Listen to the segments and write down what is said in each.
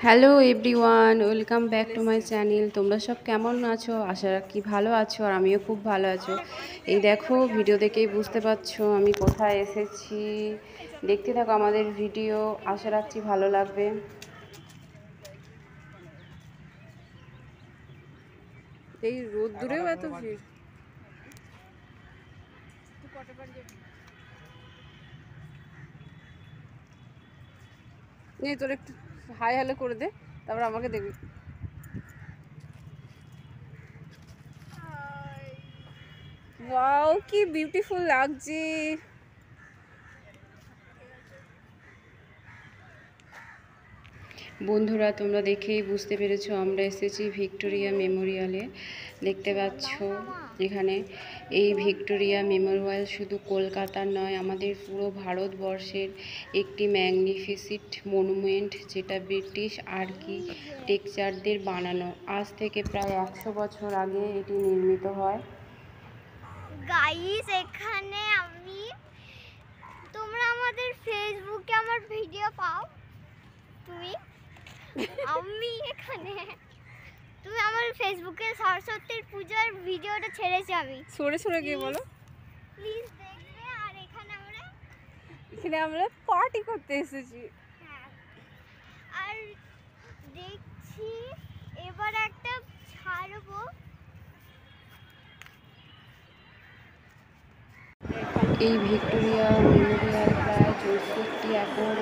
Hello everyone, welcome back to my channel. তোমরা সব কেমন আছো? আশা রাখি ভালো আছো, আর আমিও খুব ভালো আছো। এই দেখো, ভিডিও দেখেই বুঝতে পারছো আমি কোথায় এসেছি। দেখতে থাকো আমাদের ভিডিও, আশা রাখছি ভালো লাগবে। এই রোদ্দুরেও এত ভিড়। নে তোর একটু হাই হ্যালো করে দে, তারপর আমাকে দেখবি। ওয়াও, কি বিউটিফুল লাগছে। বন্ধুরা, তোমরা দেখেই বুঝতে পেরেছো আমরা এসেছি ভিক্টোরিয়া মেমোরিয়ালে। দেখতে পাচ্ছ এখানে এই ভিক্টোরিয়া মেমোরিয়াল শুধু কলকাতার নয়, আমাদের পুরো ভারতবর্ষের একটি ম্যাগনিফিসেন্ট মনুমেন্ট, যেটা ব্রিটিশ আর্কিটেকচারদের বানানো। আজ থেকে প্রায় 100 বছর আগে এটি নির্মিত হয়। গাইস, এখানে তোমরা আমাদের ফেসবুকে আমার ভিডিও পাও। আমি এখানে তুমি আমার ফেসবুকে সরস্বতীর পূজার ভিডিওটা ছেড়েছি। আমি সরে গিয়ে বলো, প্লিজ দেখবে। আর এখানে আমরা পার্টি করতে এসেছি। হ্যাঁ, আর দেখছি এবার একটা ছাড়বো। এই ভিক্টোরিয়া মেমোরিয়াল প্রায় 64 একর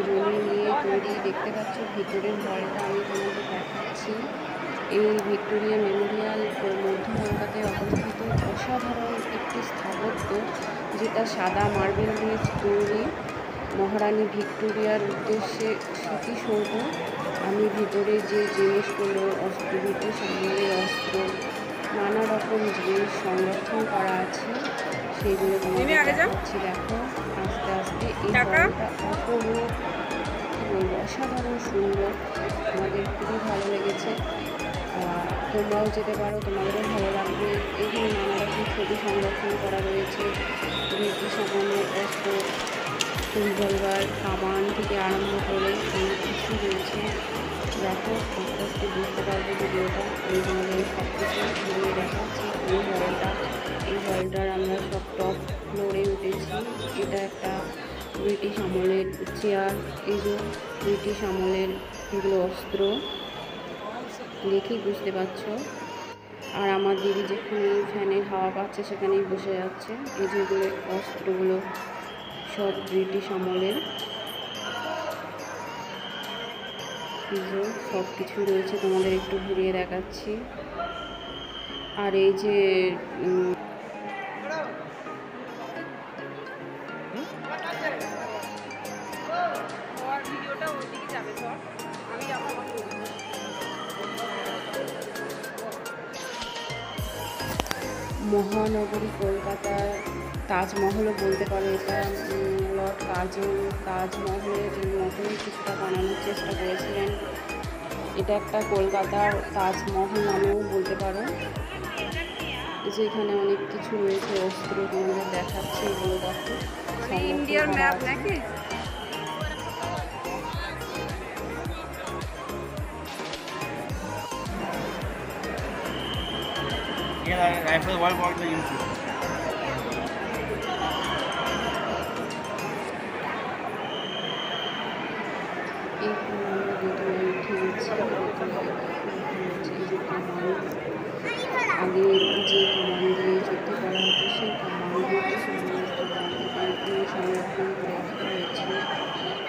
জমি নিয়ে তৈরি। দেখতে পাচ্ছ ভিতরের হলটা আমি তোমাদের দেখাচ্ছি। এই ভিক্টোরিয়া মেমোরিয়াল মধ্য কলকাতায় অবস্থিত অসাধারণ একটি স্থাপত্য, যেটা সাদা মার্বেল দিয়ে তৈরি। মহারানী ভিক্টোরিয়ার উদ্দেশ্যে স্মৃতিসৌধ। আমি ভিতরে যে জিনিসগুলো ব্রিটিশ আমলের অস্ত্র, নানা রকম জিনিস সংরক্ষণ করা আছে সেগুলো তোমাদের দেখাচ্ছি। দেখো আস্তে আস্তে এই হলটা অপরূপ, কী বলবো, অসাধারণ সুন্দর। আমাদের খুবই ভালো লেগেছে। তোমরাও যেতে পারো, তোমাদেরও ভালো লাগবে। এখানে নানা রকম ছবি সংরক্ষণ করা রয়েছে, ব্রিটিশ আমলের অস্ত্র, রিভলভার, কামান থেকে আরম্ভ করে অনেক কিছু রয়েছে। দেখো আস্তে আস্তে বুঝতে পারবে ভিডিওটা। আমি তোমাদের সব কিছু ঘুরিয়ে দেখাচ্ছি। এই হলটার আমরা সব টপ ফ্লোরে উঠেছি। এটা একটা ব্রিটিশ আমলের চেয়ার, এই যে ব্রিটিশ আমলের এগুলো অস্ত্র দেখেই বুঝতে পারছো। আর আমার দিদি যেখানে ফ্যানের হাওয়া পাচ্ছে সেখানেই বসে যাচ্ছে। এই যেগুলো অস্ত্রগুলো সব ব্রিটিশ আমলের, সব কিছু রয়েছে, তোমাদের একটু ঘুরিয়ে দেখাচ্ছি। আর এই যে মহানগরী কলকাতার তাজমহলও বলতে পারো এটা। লর্ড কার্জন তাজমহলের মতনই কিছুটা বানানোর চেষ্টা করেছিলেন। এটা একটা কলকাতার তাজমহল নামেও বলতে পারো। যে এখানে অনেক কিছু রয়েছে, অস্ত্র তোমাদের দেখাচ্ছে, এগুলো দেখো। ইন্ডিয়ার ম্যাপ নাকি? Yeah, I feel one more than you. এই আমরা বোতলে উঠে গেছি। আগে যে কামান দিয়ে যুদ্ধ করা হতো সেই কামানগুলো সংরক্ষণ করে রাখা হয়েছে।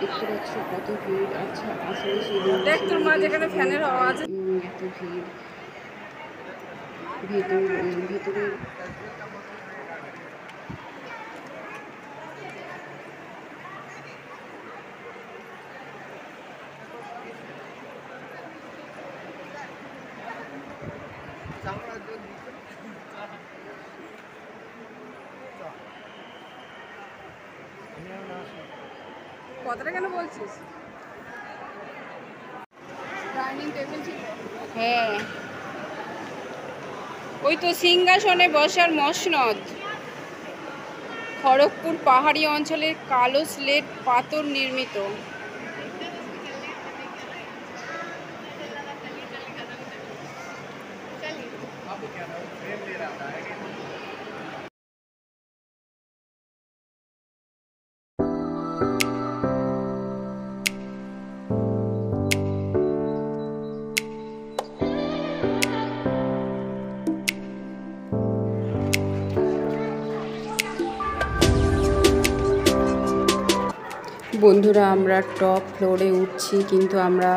দেখতে পাচ্ছ কত ভিড়। আচ্ছা, আসলে সেদিন এত ভিড় ভেতরে কথাটা কেন বলছিস? ডাইনিং টেবিল ছিল। হ্যাঁ, ওই তো সিংহাসনে বসার মসনদ। খড়গপুর পাহাড়ি অঞ্চলের কালো স্লেট পাথর নির্মিত। বন্ধুরা আমরা টপ ফ্লোরে উঠছি, কিন্তু আমরা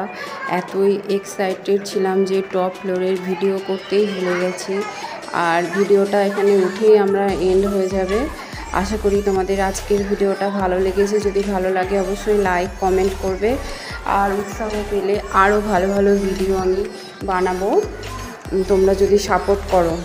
এতই এক্সাইটেড ছিলাম যে টপ ফ্লোরের ভিডিও করতেই ভুলে গেছি। আর ভিডিওটা এখানে উঠেই আমরা এন্ড হয়ে যাবে। আশা করি তোমাদের আজকের ভিডিওটা ভালো লেগেছে। যদি ভালো লাগে অবশ্যই লাইক কমেন্ট করবে, আর উৎসাহ পেলে আরও ভালো ভালো ভিডিও আমি বানাবো তোমরা যদি সাপোর্ট করো।